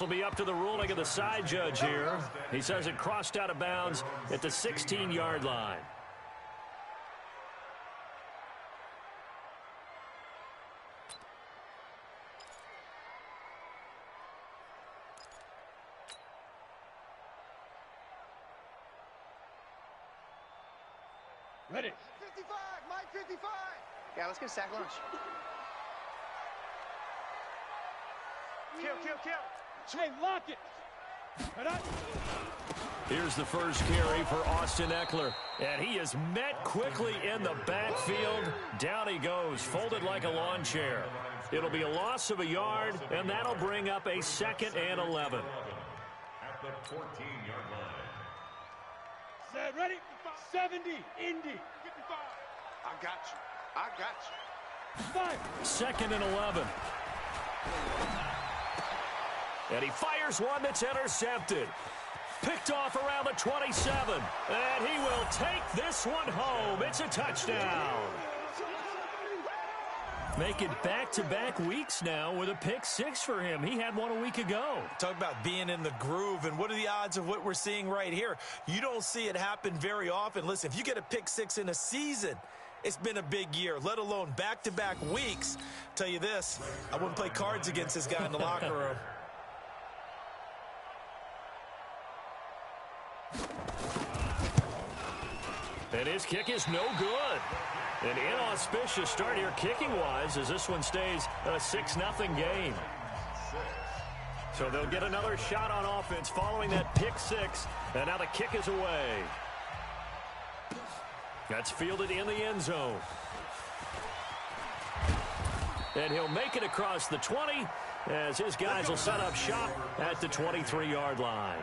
Will be up to the ruling of the side judge here. He says it crossed out of bounds at the 16-yard line. Ready. 55, Mike 55. Yeah, let's get a sack lunch. Kill. Hey, lock it. Here's the first carry for Austin Ekeler. And he is met quickly in the backfield. Down he goes, folded like a lawn chair. It'll be a loss of a yard, and that'll bring up a 2nd and 11. At the 14-yard line. Set, ready? 70, Indy. 55. I got you. 5. 2nd and 11. And he fires one that's intercepted. Picked off around the 27. And he will take this one home. It's a touchdown. Make it back-to-back weeks now with a pick 6 for him. He had one a week ago. Talk about being in the groove, and what are the odds of what we're seeing right here? You don't see it happen very often. Listen, if you get a pick 6 in a season, it's been a big year, let alone back-to-back weeks. Tell you this, I wouldn't play cards against this guy in the locker room. And his kick is no good. An inauspicious start here kicking-wise as this one stays a 6-0 game. So they'll get another shot on offense following that pick 6. And now the kick is away. That's fielded in the end zone. And he'll make it across the 20 as his guys will set up shop at the 23-yard line.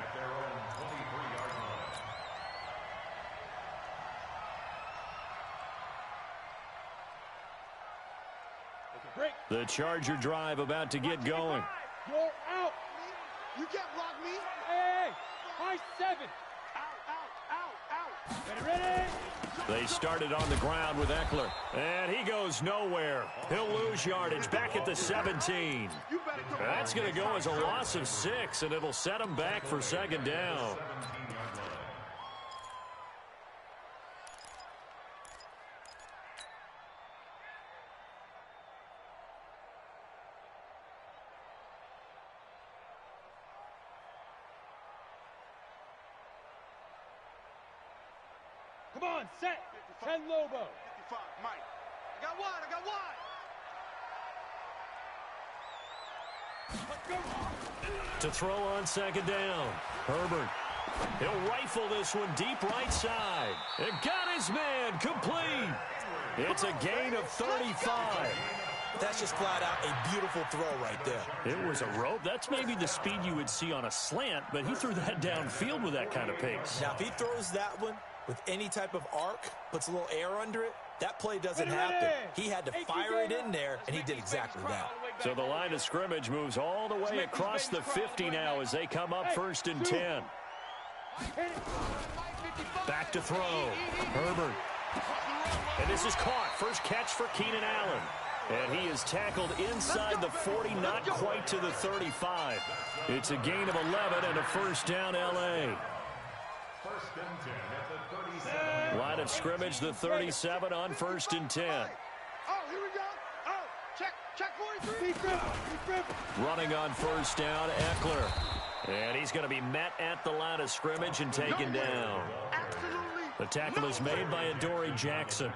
The Charger drive about to get going. You're out. You can't block me. Hey, high 7. Out. Ready. They started on the ground with Ekeler. And he goes nowhere. He'll lose yardage back at the 17. That's going to go as a loss of 6, and it'll set him back for 2nd down. Come on, set. 10 Lobo. 55, Mike. I got one. Let's go. To throw on 2nd down. Herbert. He'll rifle this one deep right side. It got his man complete. It's a gain of 35. That's just flat out a beautiful throw right there. It was a rope. That's maybe the speed you would see on a slant, but he threw that downfield with that kind of pace. Now, if he throws that one with any type of arc, puts a little air under it, that play doesn't happen. He had to fire it in there, and he did exactly that. So the line of scrimmage moves all the way across the 50 now as they come up 1st and 10. Back to throw. Herbert. And this is caught. First catch for Keenan Allen. And he is tackled inside the 40, not quite to the 35. It's a gain of 11 and a 1st down, L.A. 1st and 10 at the 37. Line of scrimmage, the 37 on 1st and 10. Oh, here we go. Oh, check 43. Running on 1st down, Ekeler. And he's going to be met at the line of scrimmage and taken down. Absolutely. The tackle is made by Adoree Jackson.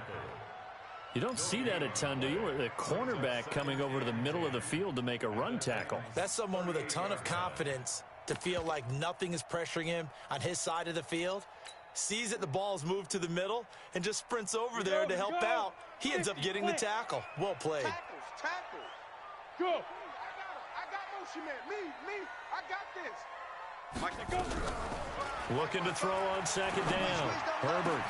You don't see that a ton, do you? The cornerback coming over to the middle of the field to make a run tackle. That's someone with a ton of confidence to feel like nothing is pressuring him on his side of the field. Sees that the ball's moved to the middle and just sprints over there to help out. He ends up getting the tackle. Well played. Tackles. Go. I got motion man. Me. I got this. Mike, Go. Looking to throw on 2nd down. Herbert.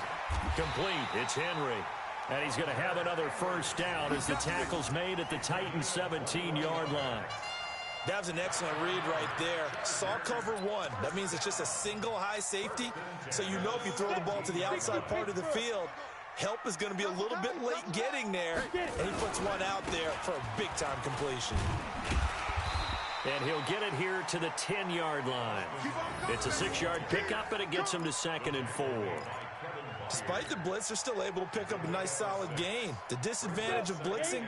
Complete. It's Henry. And he's going to have another 1st down as the tackle's made at the Titans' 17-yard line. That was an excellent read right there. Saw cover 1. That means it's just a single high safety. So you know if you throw the ball to the outside part of the field, help is going to be a little bit late getting there. And he puts one out there for a big-time completion. And he'll get it here to the 10-yard line. It's a 6-yard pickup, and it gets him to 2nd and 4. Despite the blitz, they're still able to pick up a nice, solid gain. The disadvantage of blitzing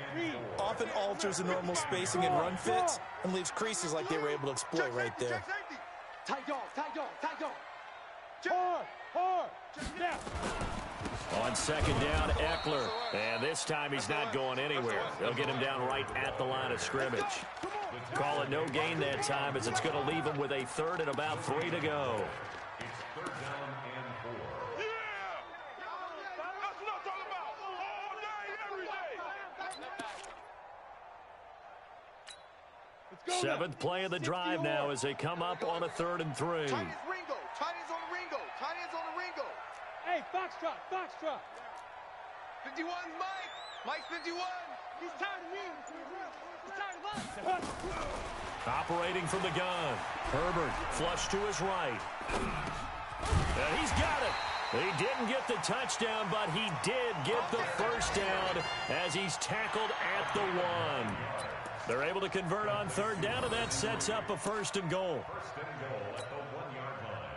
often alters the normal spacing and run fits and leaves creases like they were able to exploit right there. Tight dog, tight dog, tight dog. Hard, hard. Snap. On 2nd down, Eckler. And this time he's not going anywhere. They'll get him down right at the line of scrimmage. Call it no gain that time as it's going to leave him with a 3rd and about 3 to go. It's 3rd down and 4. Seventh play of the drive now as they come up on a 3rd and 3. Tight ends Ringo. Tight ends on the Ringo. Tight ends on the Ringo. Hey, Foxtrot, Foxtrot. 51, Mike. Mike 51. He's tired of me. He's tired of us. Operating from the gun. Herbert flush to his right. And he's got it. He didn't get the touchdown, but he did get the first down as he's tackled at the 1. They're able to convert on 3rd down, and that sets up a 1st and goal. 1st and goal at the 1-yard line.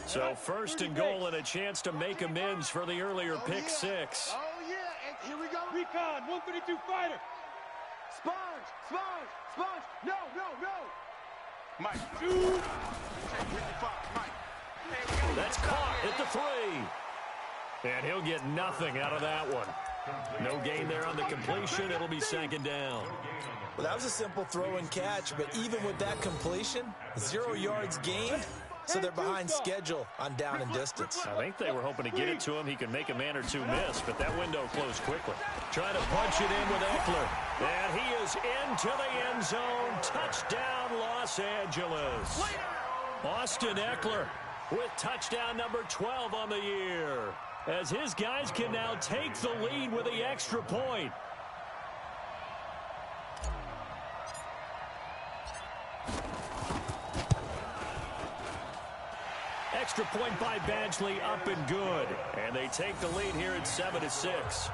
So 1st and goal and a chance to make amends for the earlier pick 6. Oh, yeah. And here we go. Recon, 152 fighter. Sponge, sponge, sponge. No, no, no. Mike. Dude. Check 55, Mike. That's caught at the 3. And he'll get nothing out of that one. No gain there on the completion. It'll be 2nd down. Well, that was a simple throw and catch, but even with that completion, 0 yards gained, so they're behind schedule on down and distance. I think they were hoping to get it to him. He could make a man or two miss, but that window closed quickly. Trying to punch it in with Eckler. And he is into the end zone. Touchdown, Los Angeles. Austin Eckler with touchdown number 12 on the year, as his guys can now take the lead with the extra point. Extra point by Badgley, up and good. And they take the lead here at 7-6.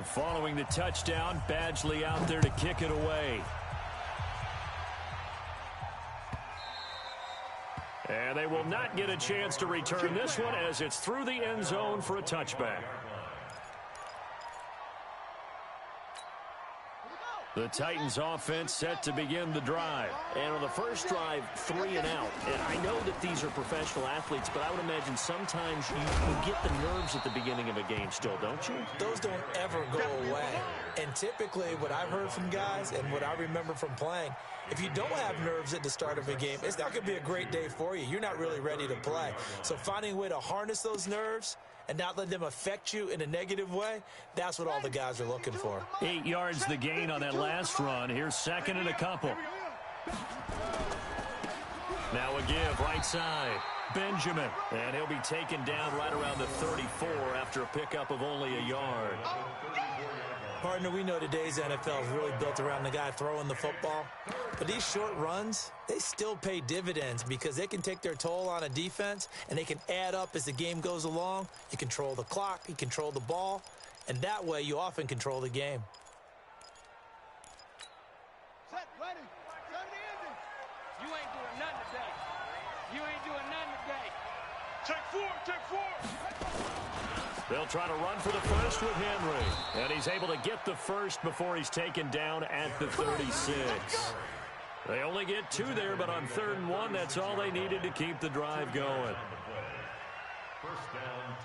Following the touchdown, Badgley out there to kick it away. And they will not get a chance to return this one as it's through the end zone for a touchback. The Titans offense set to begin the drive. And on the first drive, 3 and out. And I know that these are professional athletes, but I would imagine sometimes you get the nerves at the beginning of a game still, don't you? Those don't ever go away. And typically what I've heard from guys and what I remember from playing, if you don't have nerves at the start of a game, it's not going to be a great day for you. You're not really ready to play. So finding a way to harness those nerves and not let them affect you in a negative way, that's what all the guys are looking for. 8 yards the gain on that last run. Here's 2nd and a couple. Now a give right side. Benjamin. And he'll be taken down right around the 34 after a pickup of only a yard. Partner, we know today's NFL is really built around the guy throwing the football. But these short runs, they still pay dividends because they can take their toll on a defense and they can add up as the game goes along. You control the clock, you control the ball, and that way you often control the game. Set, ready. Set the engine. You ain't doing nothing today. You ain't doing nothing today. Check 4, check 4. They'll try to run for the first with Henry. And he's able to get the first before he's taken down at the 36. They only get 2 there, but on 3rd and 1, that's all they needed to keep the drive going. First down,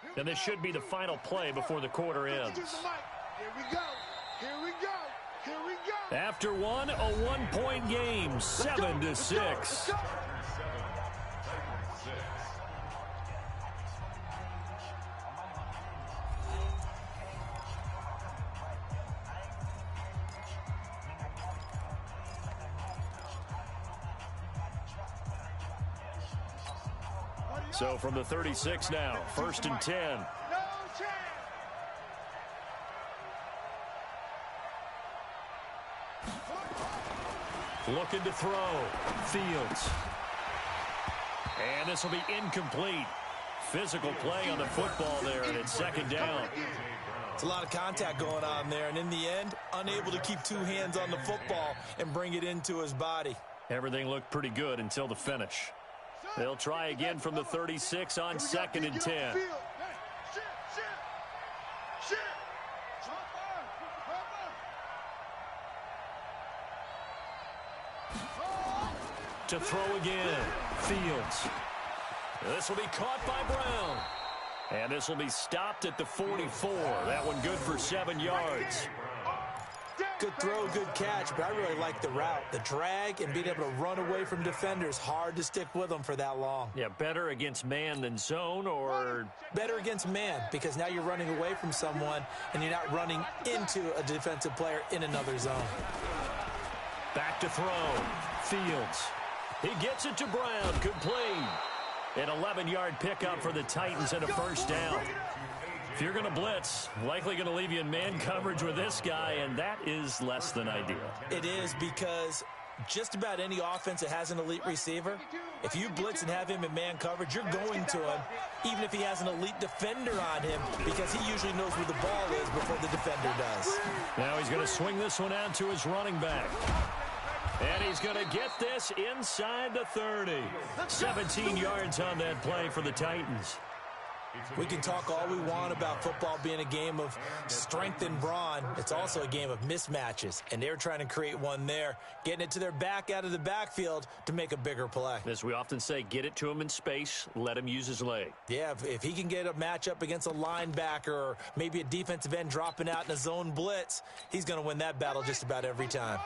Titans. And this should be the final play before the quarter ends. Here we go. Here we go. Here we go. After one, a 1-point game, 7-6. So from the 36 now, 1st and 10. No chance. Looking to throw. Fields. And this will be incomplete. Physical play on the football there, and it's 2nd down. It's a lot of contact going on there, and in the end, unable to keep 2 hands on the football and bring it into his body. Everything looked pretty good until the finish. They'll try again from the 36 on 2nd and 10. To throw again. Fields. This will be caught by Brown. And this will be stopped at the 44. That one good for 7 yards. Good throw, good catch, but I really like the route. The drag and being able to run away from defenders, hard to stick with them for that long. Yeah, better against man than zone, or better against man, because now you're running away from someone and you're not running into a defensive player in another zone. Back to throw. Fields. He gets it to Brown. Complete. An 11-yard pickup for the Titans and a 1st down. If you're going to blitz, likely going to leave you in man coverage with this guy, and that is less than ideal. It is, because just about any offense that has an elite receiver, if you blitz and have him in man coverage, you're going to him, even if he has an elite defender on him, because he usually knows where the ball is before the defender does. Now he's going to swing this one out to his running back. And he's going to get this inside the 30. 17 yards on that play for the Titans. We can talk all we want about football being a game of strength and brawn. It's also a game of mismatches, and they're trying to create one there, getting it to their back out of the backfield to make a bigger play. As we often say, get it to him in space, let him use his leg. Yeah, if he can get a matchup against a linebacker or maybe a defensive end dropping out in a zone blitz, he's going to win that battle just about every time.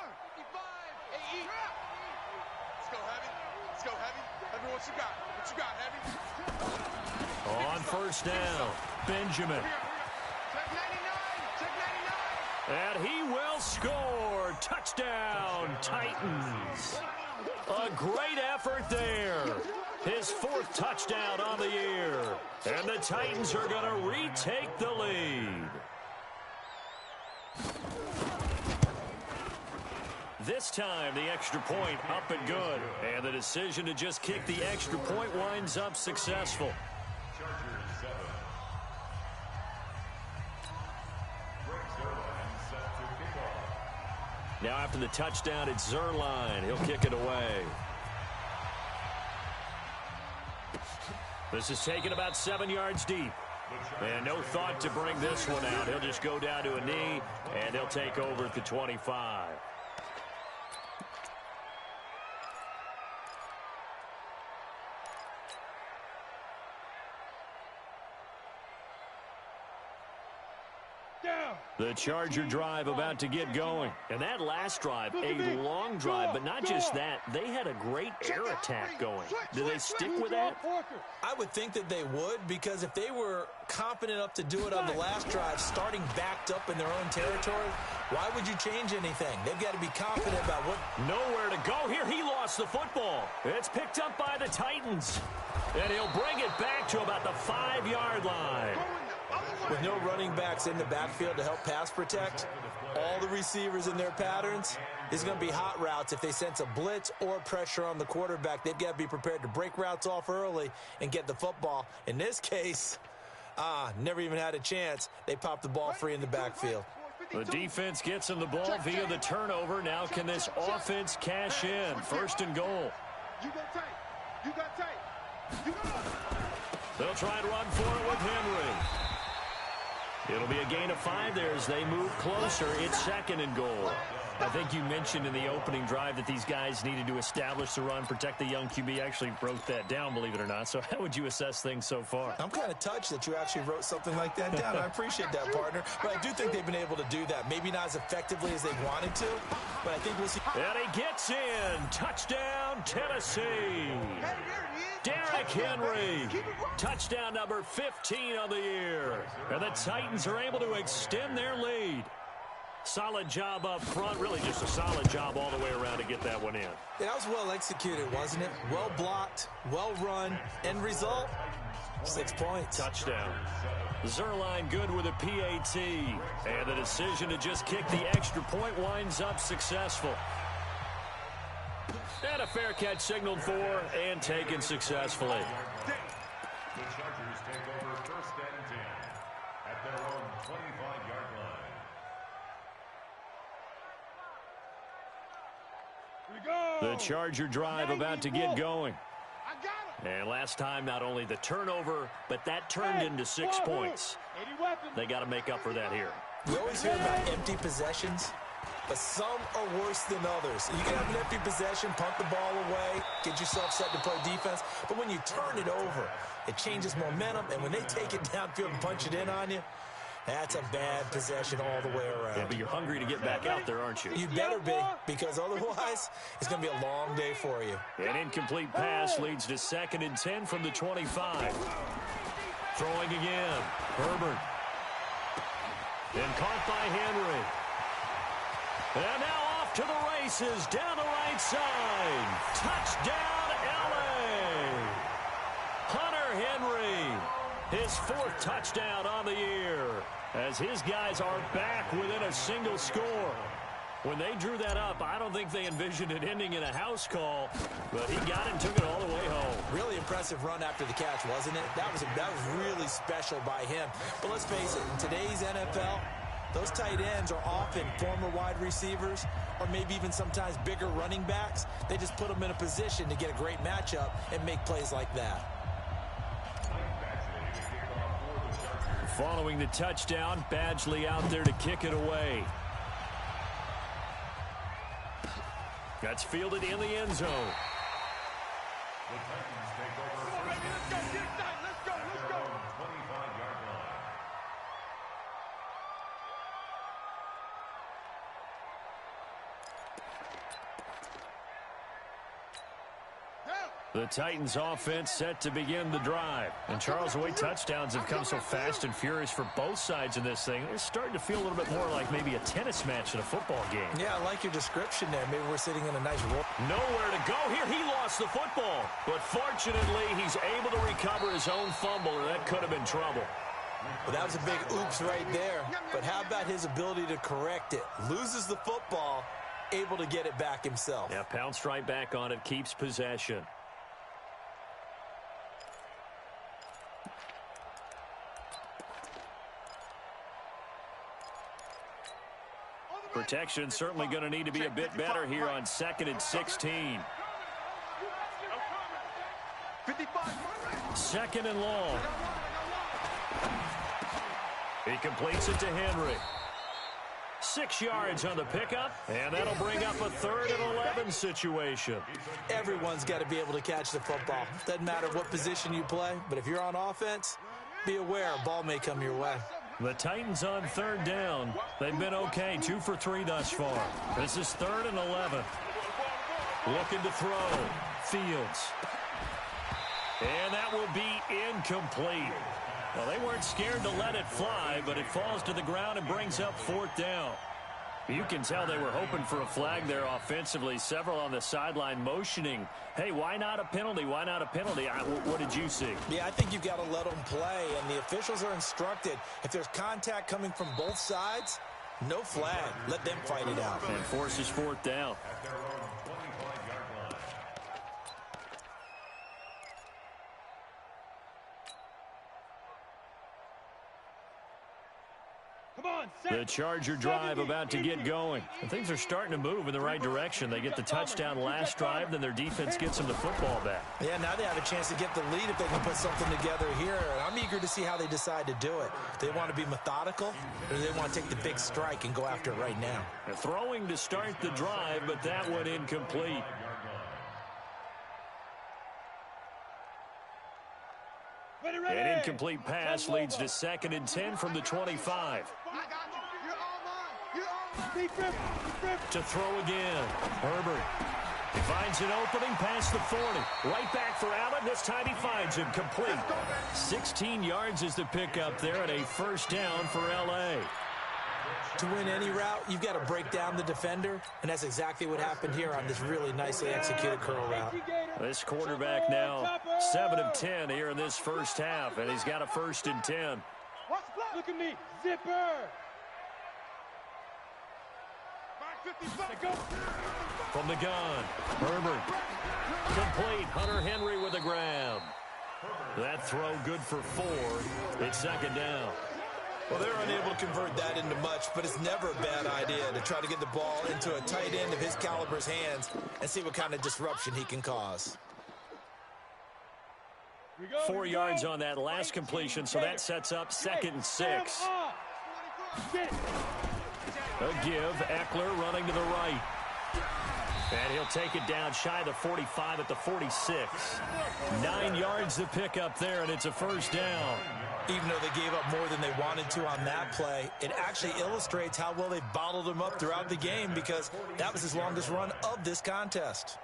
Let's go, Heavy. Heavy, what you got? What you got, Heavy? On 1st down, Benjamin. Check 99. And he will score. Touchdown, Titans. A great effort there. His 4th touchdown on the year. And the Titans are going to retake the lead. This time, the extra point up and good. And the decision to just kick the extra point winds up successful. Now after the touchdown, it's Zuerlein. He'll kick it away. This is taken about 7 yards deep. And no thought to bring this one out. He'll just go down to a knee, and he'll take over at the 25. The Charger drive about to get going. And that last drive, a long drive, but not just that. They had a great air attack going. Do they stick with that? I would think that they would, because if they were confident enough to do it on the last drive, starting backed up in their own territory, why would you change anything? They've got to be confident about what... Nowhere to go here. He lost the football. It's picked up by the Titans. And he'll bring it back to about the 5-yard line. With no running backs in the backfield to help pass protect, all the receivers in their patterns, is going to be hot routes. If they sense a blitz or pressure on the quarterback, they've got to be prepared to break routes off early and get the football. In this case, never even had a chance. They popped the ball free in the backfield. The defense gets him the ball via the turnover. Now can this offense cash in? 1st and goal. You got tight. You got tight. You got... They'll try and run for it with Henry. It'll be a gain of 5 there as they move closer. It's 2nd and goal. I think you mentioned in the opening drive that these guys needed to establish the run, protect the young QB. Actually wrote that down, believe it or not. So how would you assess things so far? I'm kind of touched that you actually wrote something like that down. I appreciate that, partner. But I do think they've been able to do that. Maybe not as effectively as they wanted to, but I think we'll see. And he gets in. Touchdown, Tennessee. Derrick Henry. Touchdown number 15 on the year. And the Titans are able to extend their lead. Solid job up front. Really just a solid job all the way around to get that one in. Yeah, that was well executed, wasn't it? Well blocked, well run. End result, 6 points. Touchdown. Zuerlein good with a PAT. And the decision to just kick the extra point winds up successful. And a fair catch signaled for and taken successfully. The Chargers take over 1st and 10 at their own 25-yard line. We go. The Charger drive about to get going. I got him. And last time, not only the turnover, but that turned into 6 points. They got to make up for that here. We always hear about empty possessions, but some are worse than others. You can have an empty possession, punt the ball away, get yourself set to play defense, but when you turn it over, it changes momentum, and when they take it downfield and punch it in on you, that's a bad possession all the way around. Yeah, but you're hungry to get back out there, aren't you? You better be, because otherwise, it's going to be a long day for you. An incomplete pass leads to 2nd and 10 from the 25. Throwing again. Herbert. And caught by Henry. And now off to the races down the right side. Touchdown, L.A. Hunter Henry. His 4th touchdown on the year as his guys are back within a single score. When they drew that up, I don't think they envisioned it ending in a house call, but he got it and took it all the way home. Really impressive run after the catch, wasn't it? That was really special by him. But let's face it, in today's NFL, those tight ends are often former wide receivers or maybe even sometimes bigger running backs. They just put them in a position to get a great matchup and make plays like that. Following the touchdown, Badgley out there to kick it away. That's fielded in the end zone. The Titans take over 1st and 10 at their own 25-yard line. The Titans offense set to begin the drive. And Charles, the way touchdowns have come so fast and furious for both sides in this thing, it's starting to feel a little bit more like maybe a tennis match in a football game. Yeah, I like your description there. Maybe we're sitting in a nice roll. Nowhere to go here. He lost the football. But fortunately, he's able to recover his own fumble, or that could have been trouble. Well, that was a big oops right there. But how about his ability to correct it? Loses the football, able to get it back himself. Yeah, pounced right back on it, keeps possession. Protection certainly going to need to be a bit better here on 2nd and 16. 2nd and long. He completes it to Henry. 6 yards on the pickup, and that'll bring up a 3rd and 11 situation. Everyone's got to be able to catch the football. Doesn't matter what position you play, but if you're on offense, be aware a ball may come your way. The Titans on 3rd down. They've been okay, 2 for 3 thus far. This is 3rd and 11. Looking to throw. Fields. And that will be incomplete. Well, they weren't scared to let it fly, but it falls to the ground and brings up 4th down. You can tell they were hoping for a flag there offensively. Several on the sideline motioning, hey, why not a penalty? Why not a penalty? What did you see? Yeah, I think you've got to let them play, and the officials are instructed. If there's contact coming from both sides, no flag. Let them fight it out. And forces 4th down. At their own 25-yard line. The Charger drive about to get going. And things are starting to move in the right direction. They get the touchdown last drive, then their defense gets them the football back. Yeah, now they have a chance to get the lead if they can put something together here. And I'm eager to see how they decide to do it. They want to be methodical, or do they want to take the big strike and go after it right now? They're throwing to start the drive, but that one incomplete. An incomplete pass leads to 2nd and 10 from the 25. To throw again. Herbert. He finds an opening past the 40. Right back for Allen. This time he finds him complete. 16 yards is the pickup there, and a 1st down for L.A. To win any route, you've got to break down the defender, and that's exactly what happened here on this really nicely executed curl route. This quarterback now 7 of 10 here in this first half, and he's got a 1st and 10. Look at me, zipper. From the gun, Herbert. Complete. Hunter Henry with a grab. That throw good for 4. It's 2nd down. Well, they're unable to convert that into much, but it's never a bad idea to try to get the ball into a tight end of his caliber's hands and see what kind of disruption he can cause. 4 yards on that last completion, so that sets up 2nd and 6. A give. Eckler running to the right. And he'll take it down shy of the 45 at the 46. 9 yards to pick up there, and it's a 1st down. Even though they gave up more than they wanted to on that play, it actually illustrates how well they bottled him up throughout the game, because that was his longest run of this contest.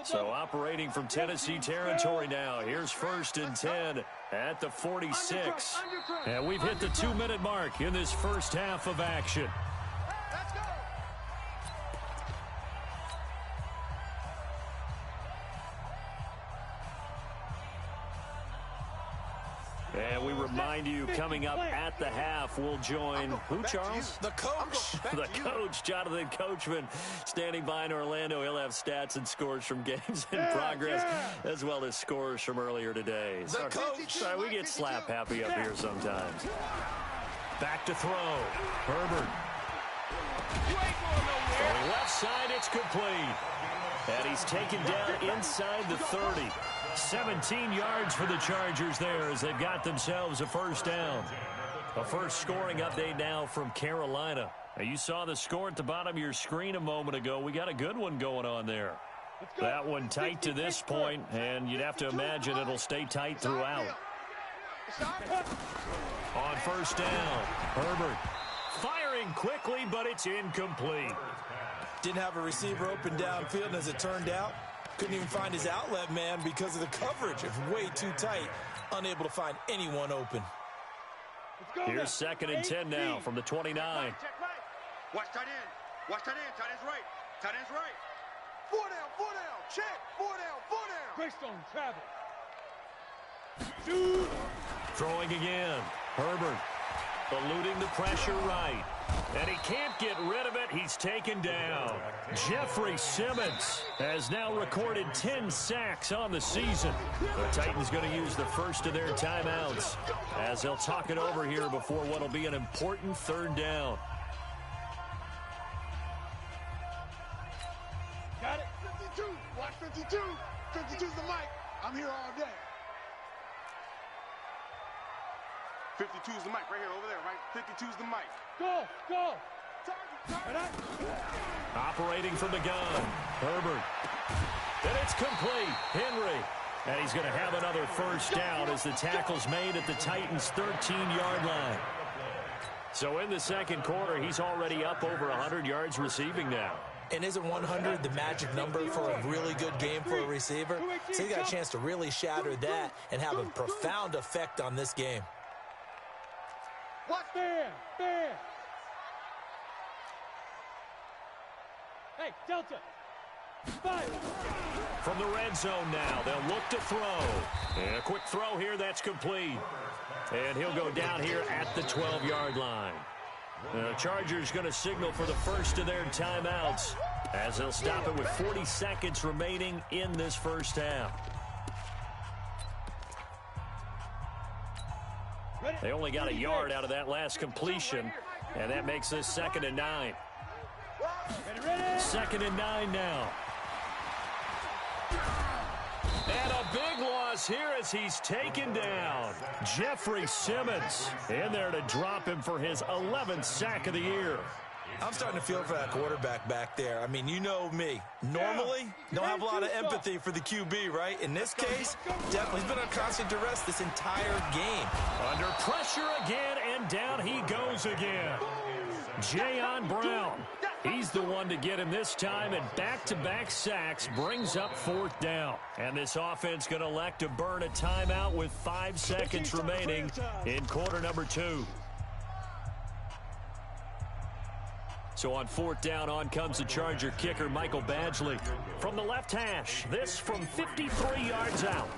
So operating from Tennessee territory now. Here's 1st and 10 at the 46. And we've hit the 2-minute mark in this first half of action. And we remind you, coming up at the half, we'll join who, Charles? The coach. The coach, Jonathan Coachman, standing by in Orlando. He'll have stats and scores from games in progress, as well as scores from earlier today. The coach. Sorry, we get slap happy up here sometimes. Back to throw. Herbert. On the left side, it's complete. And he's taken down inside the 30. 17 yards for the Chargers there as they've got themselves a 1st down. A first scoring update now from Carolina. Now, you saw the score at the bottom of your screen a moment ago. We got a good one going on there. That one tight to this point, and you'd have to imagine it'll stay tight throughout. On 1st down, Herbert firing quickly, but it's incomplete. Didn't have a receiver open downfield, and as it turned out, couldn't even find his outlet man because of the coverage. It's way too tight, unable to find anyone open. Here's 2nd and 10 now from the 29. Watch tight end. Watch tight end. Tight end's right. Tight end's right. 4 down, 4 down. Check. 4 down, 4 down. Greystone travel. Throwing again. Herbert eluding the pressure right. And he can't get rid of it. He's taken down. Jeffrey Simmons has now recorded 10 sacks on the season. The Titans going to use the first of their timeouts as they'll talk it over here before what will be an important 3rd down. Got it. 52. Watch 52. 52's the mic. I'm here all day. 52's the mic right here over there, right? 52's the mic. Go, go. Operating from the gun, Herbert. And it's complete. Henry. And he's going to have another 1st down as the tackle's made at the Titans' 13-yard line. So in the 2nd quarter, he's already up over 100 yards receiving now. And isn't 100 the magic number for a really good game for a receiver? So he got a chance to really shatter that and have a profound effect on this game. What? Fair, fair. Hey, Delta. Fire. From the red zone now, they'll look to throw. And a quick throw here, that's complete. And he'll go down here at the 12-yard line. The Chargers going to signal for the first of their timeouts as they'll stop it with 40 seconds remaining in this first half. They only got a yard out of that last completion, and that makes this 2nd and 9. 2nd and 9 now. And a big loss here as he's taken down. Jeffrey Simmons in there to drop him for his 11th sack of the year. I'm starting to feel for that quarterback back there. I mean, you know me. Normally, don't have a lot of empathy for the QB, right? In this case, definitely he's been on constant duress this entire game. Under pressure again, and down he goes again. Jayon Brown. He's the one to get him this time, and back-to-back sacks brings up 4th down. And this offense going to elect to burn a timeout with 5 seconds remaining in quarter number 2. So on 4th down, on comes the Charger kicker, Michael Badgley. From the left hash, this from 53 yards out.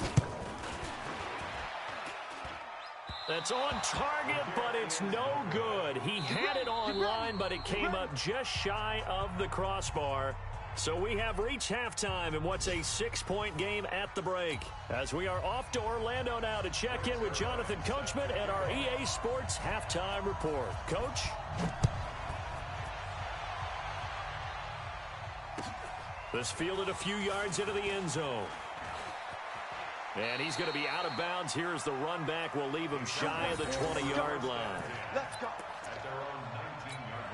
That's on target, but it's no good. He had it on line, but it came up just shy of the crossbar. So we have reached halftime in what's a 6-point game at the break. As we are off to Orlando now to check in with Jonathan Coachman and our EA Sports Halftime Report. Coach? This fielded a few yards into the end zone. And he's going to be out of bounds. Here's the run back. We'll leave him shy of the 20-yard line. Let's go. At their own 19-yard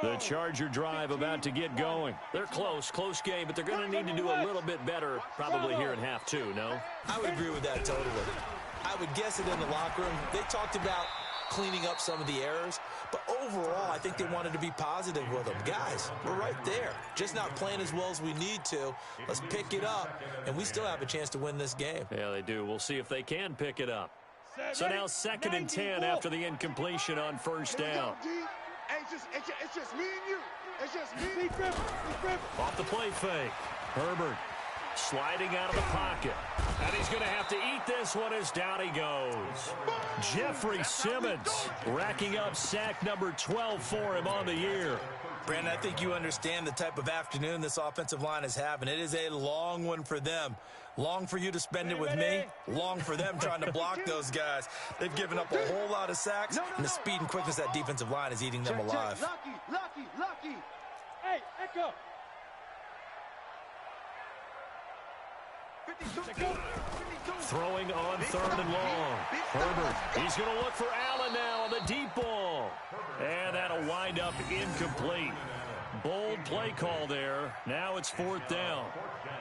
line. The Charger drive about to get going. They're close game, but they're going to need to do a little bit better probably here in half two, no? I would agree with that totally. I would guess it in the locker room. They talked about cleaning up some of the errors, but overall, I think they wanted to be positive with them. Guys, we're right there. Just not playing as well as we need to. Let's pick it up, and we still have a chance to win this game. Yeah, they do. We'll see if they can pick it up. So now 2nd and 10 after the incompletion on 1st down. It's just me and you. It's just me. Off the play fake. Herbert sliding out of the pocket. And he's going to have to eat this one as down he goes. Jeffrey Simmons racking up sack number 12 for him on the year. Brandon, I think you understand the type of afternoon this offensive line is having. It is a long one for them. Long for you to spend it with me. Long for them trying to block those guys. They've given up a whole lot of sacks, and the speed and quickness of that defensive line is eating them alive. Lucky. Hey, Echo. Throwing on 3rd and long. Herbert, he's going to look for Allen now on the deep ball. And that'll wind up incomplete. Bold play call there. Now it's 4th down.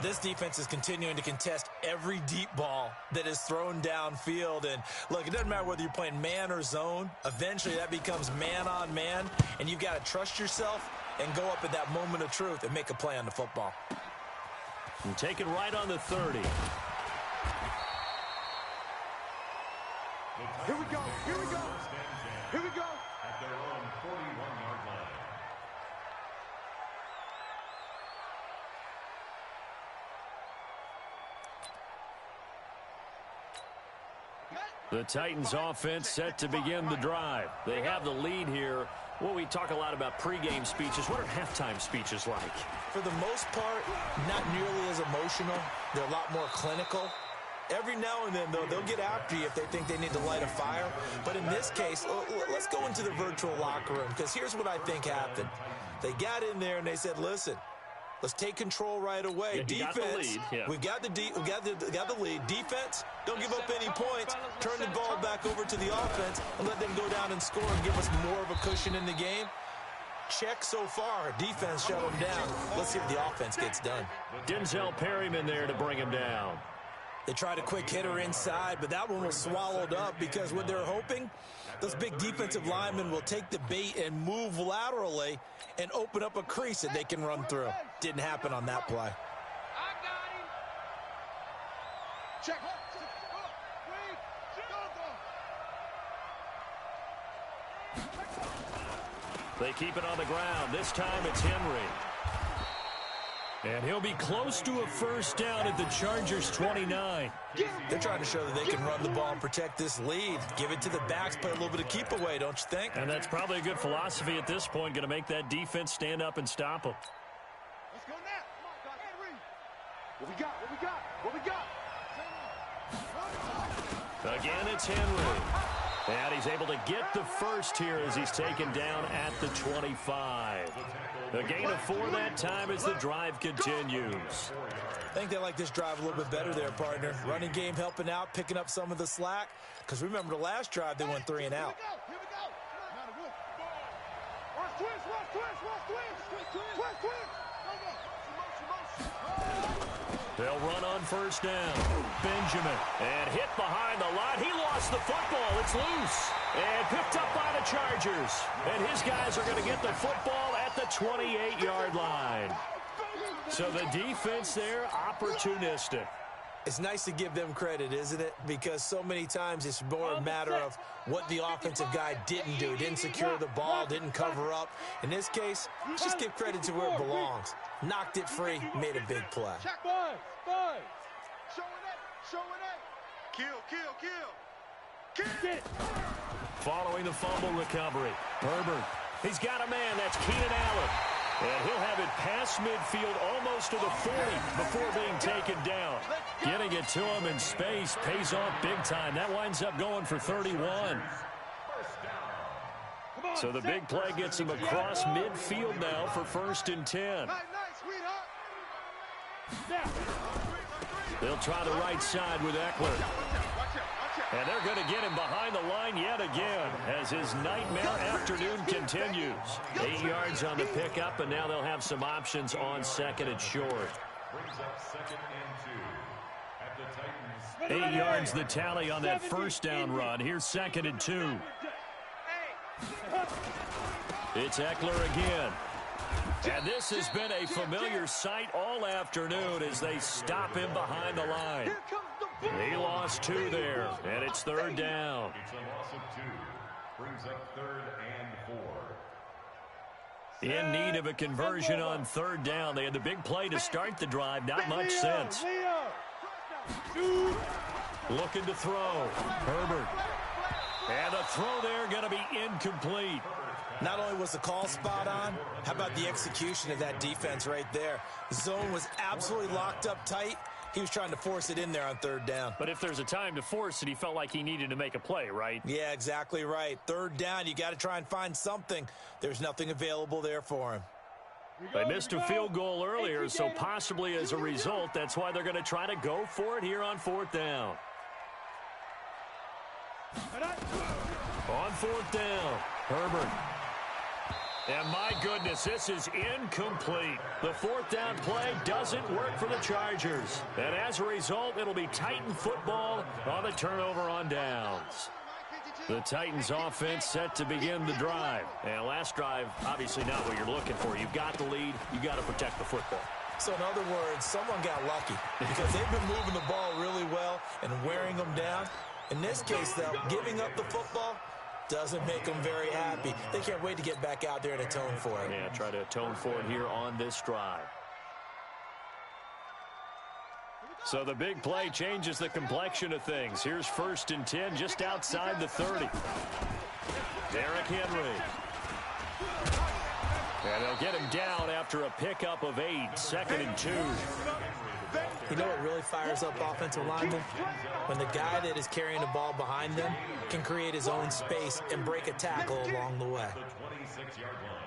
This defense is continuing to contest every deep ball that is thrown downfield. And look, it doesn't matter whether you're playing man or zone. Eventually that becomes man on man. And you've got to trust yourself and go up at that moment of truth and make a play on the football. And take it right on the 30. Here we go. At their own 41-yard line. The Titans offense set to begin the drive. They have the lead here. Well, we talk a lot about pregame speeches. What are halftime speeches like? For the most part, not nearly as emotional. They're a lot more clinical. Every now and then, though, they'll get after you if they think they need to light a fire. But in this case, let's go into the virtual locker room, because here's what I think happened. They got in there and they said, listen, let's take control right away. Yeah, defense, we've got the lead. Defense, don't give up any points. Turn the ball back over to the offense and let them go down and score and give us more of a cushion in the game. Check so far. Defense shut them down. Let's see if the offense gets done. Denzel Perryman there to bring him down. They tried a quick hitter inside, but that one was swallowed up because what they're hoping, those big defensive linemen will take the bait and move laterally and open up a crease that they can run through. Didn't happen on that play. I got him. Check. They keep it on the ground. This time it's Henry. And he'll be close to a 1st down at the Chargers' 29. They're trying to show that they can run the ball and protect this lead. Give it to the backs, play a little bit of keep away, don't you think? And that's probably a good philosophy at this point, going to make that defense stand up and stop them. Let's go now. Come on, Henry. What we got? Again, it's Henry. And he's able to get the first here as he's taken down at the 25. A gain of 4 that time as the drive continues. I think they like this drive a little bit better there, partner. Running game helping out, picking up some of the slack. Because remember the last drive, they went 3 and out. Here we go. They'll run on 1st down. Benjamin. And hit behind the line. He lost the football. It's loose. And picked up by the Chargers. And his guys are going to get the football at the 28-yard line. So the defense there, opportunistic. It's nice to give them credit, isn't it? Because so many times it's more a matter of what the offensive guy didn't do. Didn't secure the ball, didn't cover up. In this case, just give credit to where it belongs. Knocked it free, made a big play. Check five. Show it. Kill. Get it. Following the fumble recovery, Herbert. He's got a man. That's Keenan Allen. And he'll have it past midfield almost to the 40 before being taken down. Getting it to him in space pays off big time. That winds up going for 31. So the big play gets him across midfield now for 1st and 10. Nice, sweetheart. They'll try the right side with Eckler. And they're going to get him behind the line yet again as his nightmare afternoon continues. 8 yards on the pickup, and now they'll have some options on 2nd and short. Brings up 2nd and 2 at the Titans. 8 yards the tally on that 1st down run. Here's 2nd and 2. It's Eckler again. And this has been a familiar sight all afternoon as they stop him behind the line. He lost 2 there, and it's 3rd down. It's a loss of 2. Brings up 3rd and 4. In need of a conversion on 3rd down. They had the big play to start the drive. Not much sense. Looking to throw. Herbert. And the throw there going to be incomplete. Not only was the call spot on, how about the execution of that defense right there? Zone was absolutely locked up tight. He was trying to force it in there on 3rd down. But if there's a time to force it, he felt like he needed to make a play, right? Yeah, exactly right. 3rd down, you got to try and find something. There's nothing available there for him. They missed a field goal earlier, so possibly as a result, that's why they're going to try to go for it here on 4th down. On 4th down, Herbert. And my goodness, this is incomplete. The 4th down play doesn't work for the Chargers. And as a result, it'll be Titan football on the turnover on downs. The Titans offense set to begin the drive. And last drive, obviously not what you're looking for. You've got the lead. You've got to protect the football. So in other words, someone got lucky because they've been moving the ball really well and wearing them down. In this case, though, giving up the football doesn't make them very happy. They can't wait to get back out there and atone for it. Yeah, try to atone for it here on this drive. So the big play changes the complexion of things. Here's 1st and 10 just outside the 30. Derrick Henry. And they'll get him down after a pickup of 8, 2nd and 2. You know what really fires up offensive linemen? When the guy that is carrying the ball behind them can create his own space and break a tackle along the way. The 26-yard line.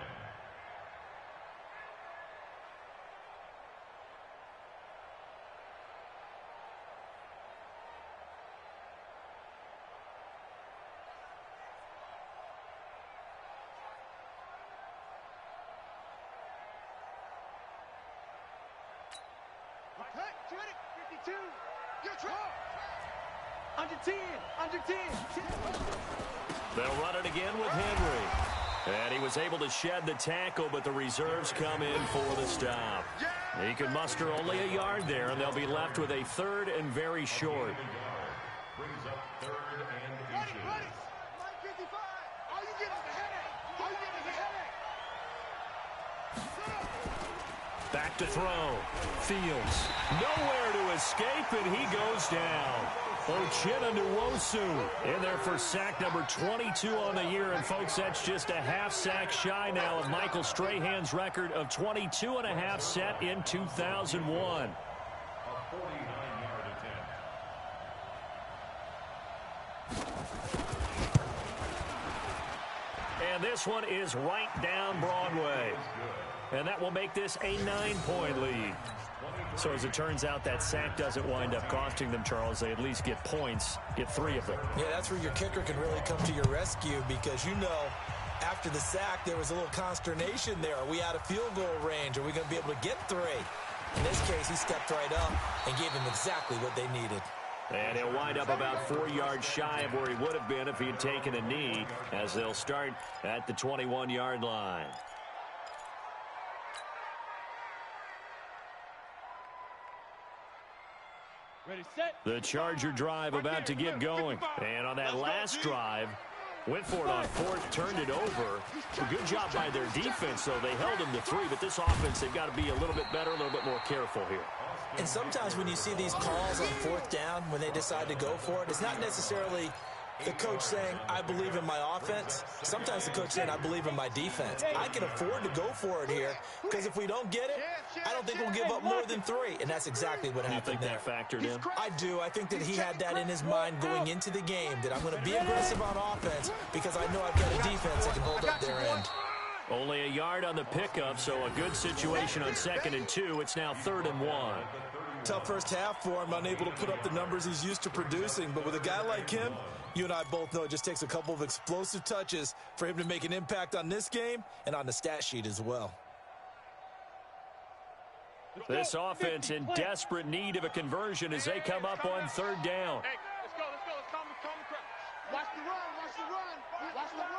They'll run it again with Henry. And he was able to shed the tackle, but the reserves come in for the stop. He can muster only a yard there, and they'll be left with a 3rd and very short. Brings up 3rd and inches. Back to throw. Fields. Nowhere to escape, and he goes down. Uchenna Nwosu in there for sack number 22 on the year. And, folks, that's just a half sack shy now of Michael Strahan's record of 22 and a half set in 2001. A 49-yard attempt. And this one is right down Broadway. And that will make this a 9-point lead. So as it turns out, that sack doesn't wind up costing them, Charles. They at least get points, get 3 of them. Yeah, that's where your kicker can really come to your rescue because, you know, after the sack, there was a little consternation there. Are we out of field goal range? Are we going to be able to get 3? In this case, he stepped right up and gave them exactly what they needed. And he'll wind up about 4 yards shy of where he would have been if he had taken a knee, as they'll start at the 21-yard line. The Charger drive about to get going. And on that last drive, went for it on fourth, turned it over. A good job by their defense, though. They held them to 3, but this offense, they've got to be a little bit better, a little bit more careful here. And sometimes when you see these calls on fourth down, when they decide to go for it, it's not necessarily the coach saying, I believe in my offense. Sometimes the coach saying, I believe in my defense. I can afford to go for it here because if we don't get it, I don't think we'll give up more than 3. And that's exactly what happened there. You think that factored in? I do. I think that he had that in his mind going into the game, that I'm going to be aggressive on offense because I know I've got a defense that can hold up their end. Only a yard on the pickup, so a good situation on 2nd and 2. It's now 3rd and 1. Tough first half for him, unable to put up the numbers he's used to producing. But with a guy like him, you and I both know it just takes a couple of explosive touches for him to make an impact on this game and on the stat sheet as well. This offense in desperate need of a conversion as they come up on 3rd down. Hey, let's go. Let's calm the crowd. Watch the run. Watch the run.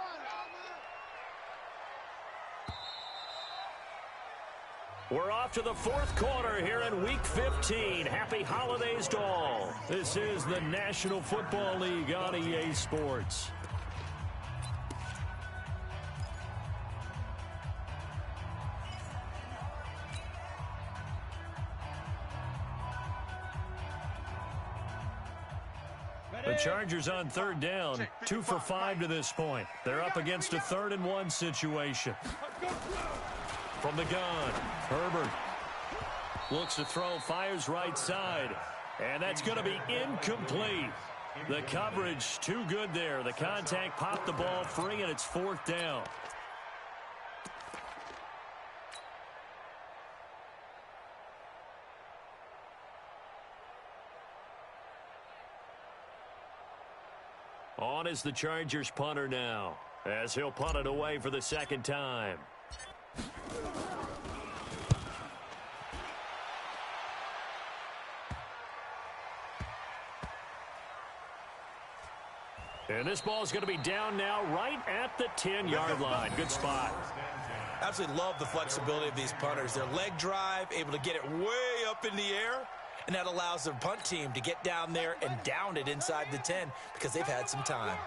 We're off to the 4th quarter here in Week 15. Happy holidays to all. This is the National Football League on EA Sports. The Chargers on 3rd down, 2 for 5 to this point. They're up against a 3rd and 1 situation. From the gun, Herbert looks to throw, fires right side, and that's going to be incomplete. The coverage too good there. The contact popped the ball free, and it's 4th down. On is the Chargers punter now, as he'll punt it away for the 2nd time. And this ball is going to be down now right at the 10-yard line. Good spot. Absolutely love the flexibility of these punters. Their leg drive, able to get it way up in the air, and that allows their punt team to get down there and down it inside the 10 because they've had some time.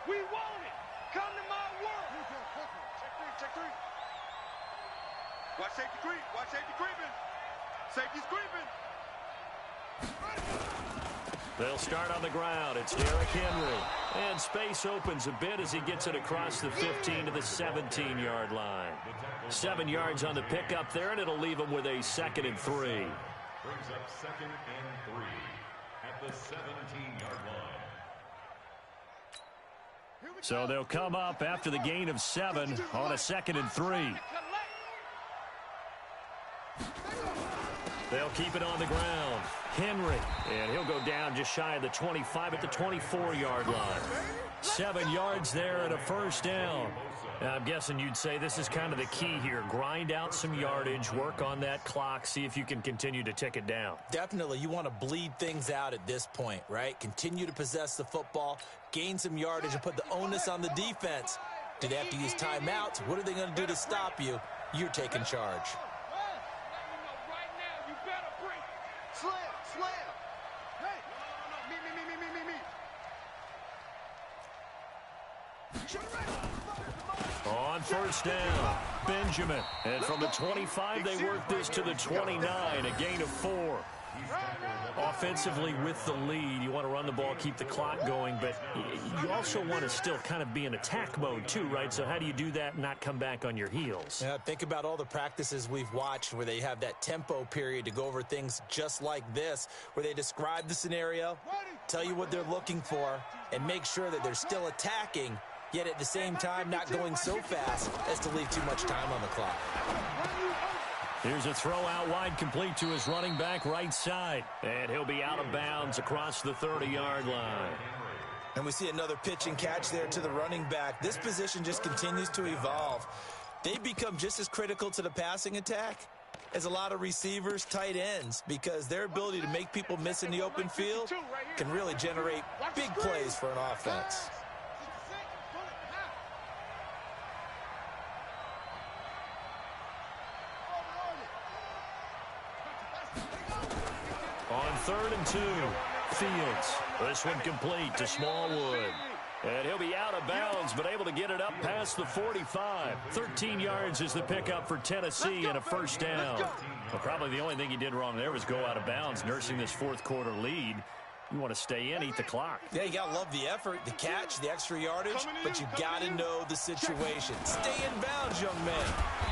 We want it. Come to my world. Check 3. Watch safety creep. Watch safety creeping. Safety's creeping. They'll start on the ground. It's Derrick Henry. And space opens a bit as he gets it across the 15 to the 17-yard line. 7 yards on the pickup there, and it'll leave him with a 2nd and 3. Brings up 2nd and 3 at the 17-yard line. So they'll come up after the gain of 7 on a 2nd and 3. They'll keep it on the ground. Henry, and he'll go down just shy of the 25 at the 24-yard line. 7 yards there and a 1st down. Now, I'm guessing you'd say this is kind of the key here. Grind out some yardage, work on that clock, see if you can continue to tick it down. Definitely. You want to bleed things out at this point, right? Continue to possess the football, gain some yardage, and put the onus on the defense. Do they have to use timeouts? What are they going to do to stop you? You're taking charge. Slam. Hey. Me. On 1st down, Benjamin. And from the 25, they work this to the 29, a gain of 4. Offensively with the lead, you want to run the ball, keep the clock going, but you also want to still kind of be in attack mode too, right? So how do you do that and not come back on your heels? Yeah, think about all the practices we've watched where they have that tempo period to go over things just like this, where they describe the scenario, tell you what they're looking for, and make sure that they're still attacking, yet at the same time not going so fast as to leave too much time on the clock. Here's a throw out wide, complete to his running back right side. And he'll be out of bounds across the 30-yard line. And we see another pitch and catch there to the running back. This position just continues to evolve. They become just as critical to the passing attack as a lot of receivers, tight ends, because their ability to make people miss in the open field can really generate big plays for an offense. On 3rd and 2. Fields. This one complete to Smallwood. And he'll be out of bounds, but able to get it up past the 45. 13 yards is the pickup for Tennessee and a first down. Well, probably the only thing he did wrong there was go out of bounds, nursing this fourth quarter lead. You want to stay in, eat the clock. Yeah, you got to love the effort, the catch, the extra yardage, but you got to know the situation. Stay in bounds, young man.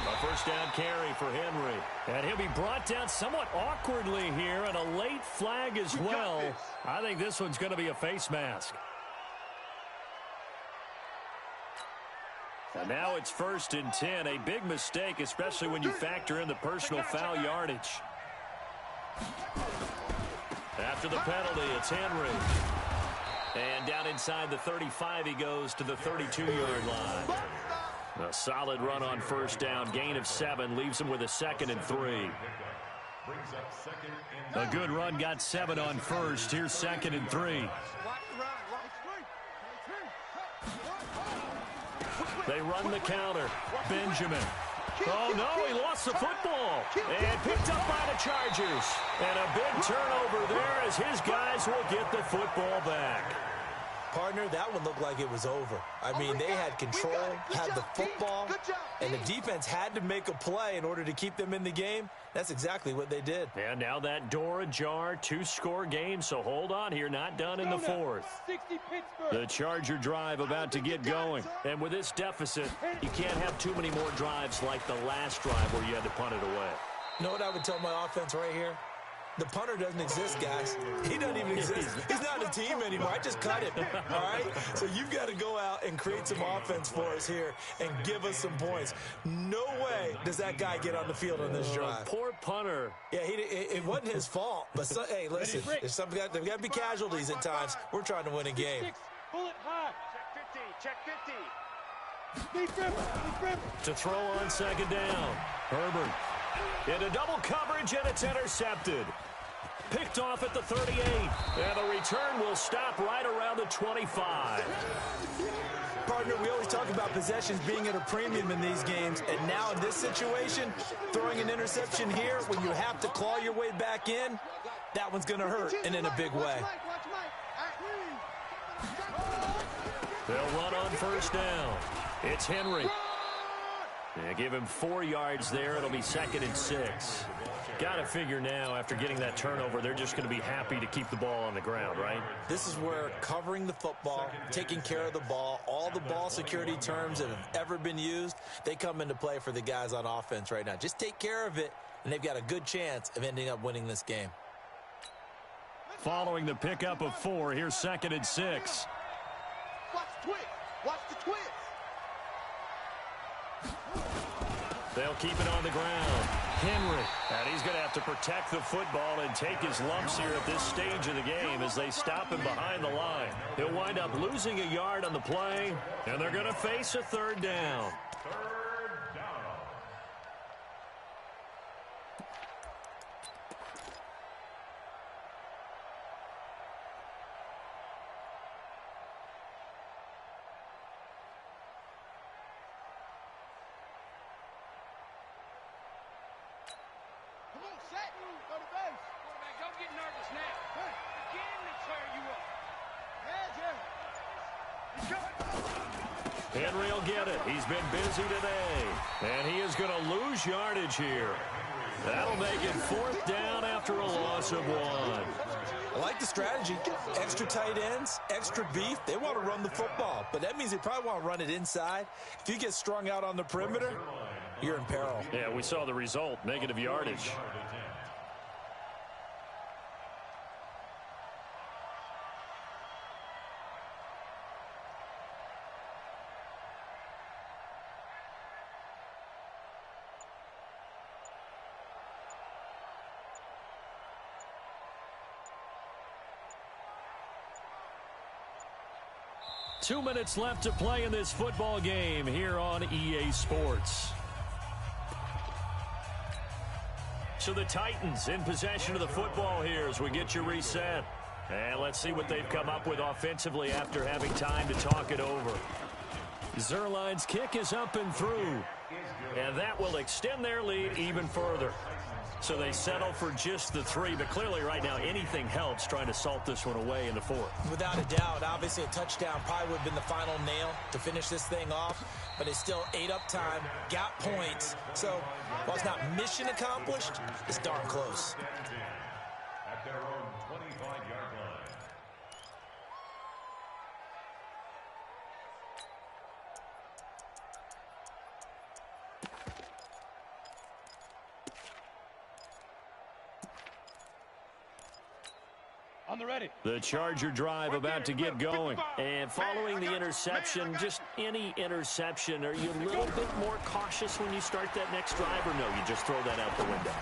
A first down carry for Henry. And he'll be brought down somewhat awkwardly here, and a late flag as well. I think this one's going to be a face mask. And now it's 1st and 10. A big mistake, especially when you factor in the personal foul yardage. After the penalty, it's Henry. And down inside the 35, he goes to the 32-yard line. A solid run on first down. Gain of 7 leaves him with a 2nd and 3. A good run got 7 on first. Here's 2nd and 3. They run the counter. Benjamin. Oh, no, he lost the football. And picked up by the Chargers. And a big turnover there as his guys will get the football back. Partner, that one looked like it was over. I mean, they had control, had the football, and the defense had to make a play in order to keep them in the game. That's exactly what they did. And now that door ajar, 2-score game, so hold on here, not done in the 4th. The Charger drive about to get going. And with this deficit, you can't have too many more drives like the last drive where you had to punt it away. You know what I would tell my offense right here? The punter doesn't exist, guys. He doesn't even exist. He's not a team anymore. I just cut him, all right? So you've got to go out and create some offense for us here and give us some points. No way does that guy get on the field on this drive. Poor punter. Yeah, it wasn't his fault. But, hey, listen, there's there's got to be casualties at times. We're trying to win a game. Pull it high. Check 50. To throw on 2nd down. Herbert. Into double coverage, and it's intercepted. Picked off at the 38. And the return will stop right around the 25. Partner, we always talk about possessions being at a premium in these games, and now in this situation, throwing an interception here when you have to claw your way back in, that one's going to hurt, and in a big way. They'll run on first down. It's Henry. They give him 4 yards there. It'll be 2nd and 6. Got to figure now, after getting that turnover, they're just going to be happy to keep the ball on the ground, right? This is where covering the football, taking care of the ball, all the ball security terms that have ever been used, they come into play for the guys on offense right now. Just take care of it, and they've got a good chance of ending up winning this game. Following the pickup of 4, here's 2nd and 6. Watch the twist. Watch the twist. They'll keep it on the ground. Henry. And he's going to have to protect the football and take his lumps here at this stage of the game as they stop him behind the line. He'll wind up losing a yard on the play, and they're going to face a 3rd down. Henry will get it. He's been busy today. And he is going to lose yardage here. That'll make it 4th down after a loss of 1. I like the strategy. Extra tight ends, extra beef. They want to run the football, but that means they probably want to run it inside. If you get strung out on the perimeter, you're in peril. Yeah, we saw the result, negative yardage. Two minutes left to play in this football game here on EA Sports. So the Titans in possession of the football here as we get you reset. And let's see what they've come up with offensively after having time to talk it over. Zuerlein's kick is up and through. And that will extend their lead even further. So they settle for just the 3, but clearly right now anything helps trying to salt this one away in the 4th. Without a doubt, obviously a touchdown probably would have been the final nail to finish this thing off, but it's still ate up time, got points. So while it's not mission accomplished, it's darn close. At their own 25-yard line. On the ready. The Charger drive about to get going. And following the interception, just any interception, are you a little bit more cautious when you start that next drive, or no, you just throw that out the window?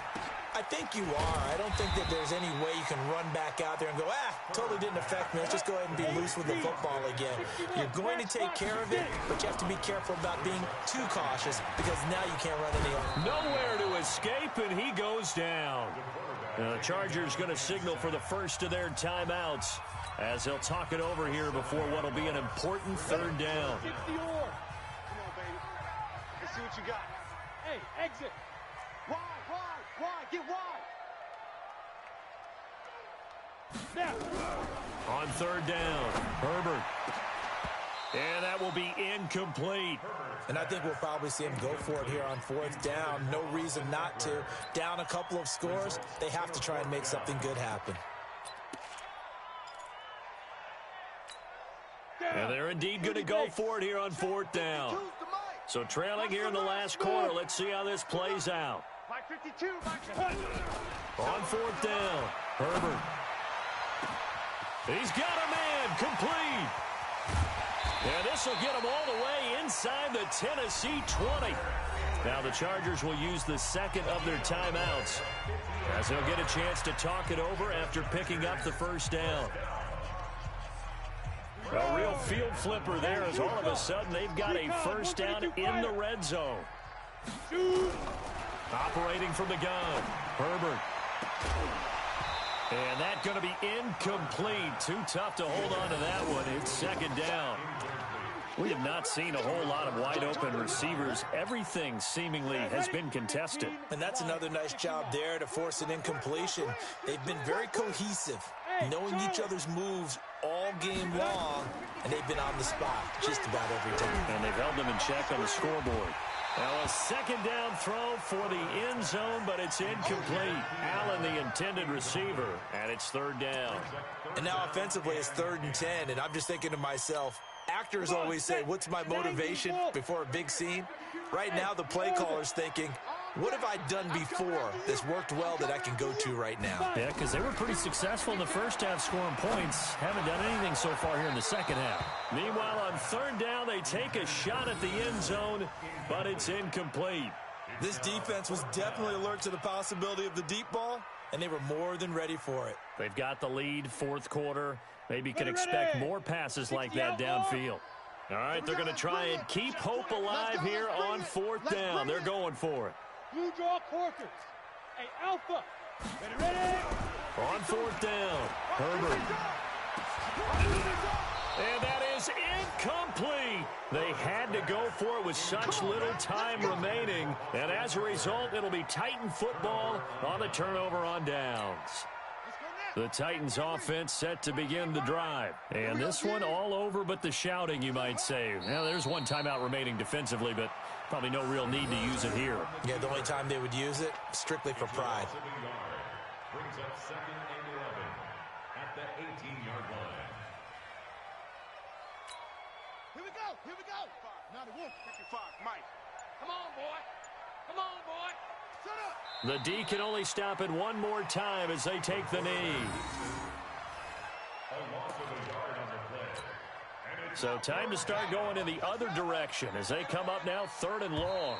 I think you are. I don't think that there's any way you can run back out there and go, totally didn't affect me. Let's just go ahead and be loose with the football again. You're going to take care of it, but you have to be careful about being too cautious because now you can't run any over. Nowhere to escape, and he goes down. Now, the Chargers going to signal for the first of their timeouts as they'll talk it over here before what will be an important 3rd down. Get the oar. Come on, baby. Let's see what you got. Hey, exit. Wide, get wide. Now. On 3rd down, Herbert. And that will be incomplete. And I think we'll probably see him go for it here on 4th down. No reason not to. Down a couple of scores, they have to try and make something good happen. And they're indeed going to go for it here on 4th down. So trailing here in the last quarter, let's see how this plays out. Mike 52, On 4th down, Herbert. He's got a man, complete. And this will get him all the way inside the Tennessee 20. Now the Chargers will use the 2nd of their timeouts as they'll get a chance to talk it over after picking up the 1st down. A real field flipper there as all of a sudden they've got a 1st down in the red zone. Operating from the gun, Herbert. And that's going to be incomplete. Too tough to hold on to that one. It's 2nd down. We have not seen a whole lot of wide-open receivers. Everything seemingly has been contested. And that's another nice job there to force an incompletion. They've been very cohesive, knowing each other's moves all game long, and they've been on the spot just about every time. And they've held them in check on the scoreboard. Now a 2nd down throw for the end zone, but it's incomplete. Allen, the intended receiver, and it's 3rd down. And now offensively it's 3rd and 10, and I'm just thinking to myself, actors always say, what's my motivation before a big scene? Right now the play caller's thinking, what have I done before that's worked well that I can go to right now? Yeah, because they were pretty successful in the first half scoring points. Haven't done anything so far here in the second half. Meanwhile, on 3rd down, they take a shot at the end zone, but it's incomplete. This defense was definitely alert to the possibility of the deep ball, and they were more than ready for it. They've got the lead, 4th quarter. Maybe can expect more passes like that downfield. All right, they're going to try and keep hope alive here on 4th down. They're going for it. Blue draw quarters. Hey, Alpha. Ready. On 4th down, Herbert. And that is incomplete. They had to go for it with such little time remaining. And as a result, it'll be Titan football on the turnover on downs. The Titans offense set to begin the drive. And this one all over but the shouting, you might say. Now, there's one timeout remaining defensively, but probably no real need to use it here. Yeah, the only time they would use it, strictly for pride. Brings up 2nd and 11 at the 18-yard line. Here we go. Now the Wolf, 55, Mike. Come on, boy. Shut up. The D can only stop it one more time as they take the knee. So time to start going in the other direction as they come up now 3rd and long.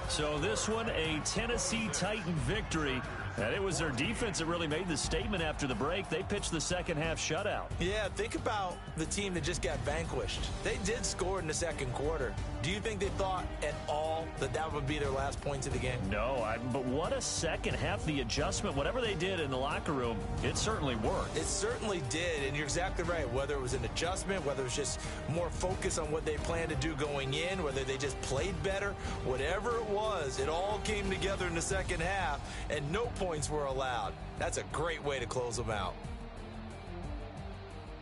So this one, a Tennessee Titan victory. And it was their defense that really made the statement after the break. They pitched the second half shutout. Yeah, think about the team that just got vanquished. They did score in the second quarter. Do you think they thought at all that that would be their last points of the game? No, but what a second half. The adjustment, whatever they did in the locker room, it certainly worked. It certainly did, and you're exactly right. Whether it was an adjustment, whether it was just more focus on what they planned to do going in, whether they just played better, whatever it was, it all came together in the second half, and no points were allowed. That's a great way to close them out.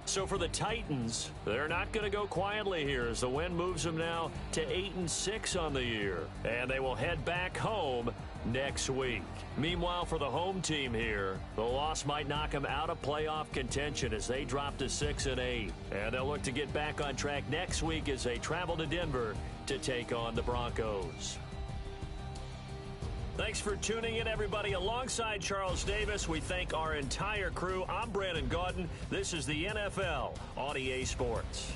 So for the Titans, they're not going to go quietly here as the win moves them now to 8-6 on the year. And they will head back home next week. Meanwhile, for the home team here, the loss might knock them out of playoff contention as they drop to 6-8. And they'll look to get back on track next week as they travel to Denver to take on the Broncos. Thanks for tuning in, everybody. Alongside Charles Davis, we thank our entire crew. I'm Brandon Gaudin. This is the NFL on EA Sports.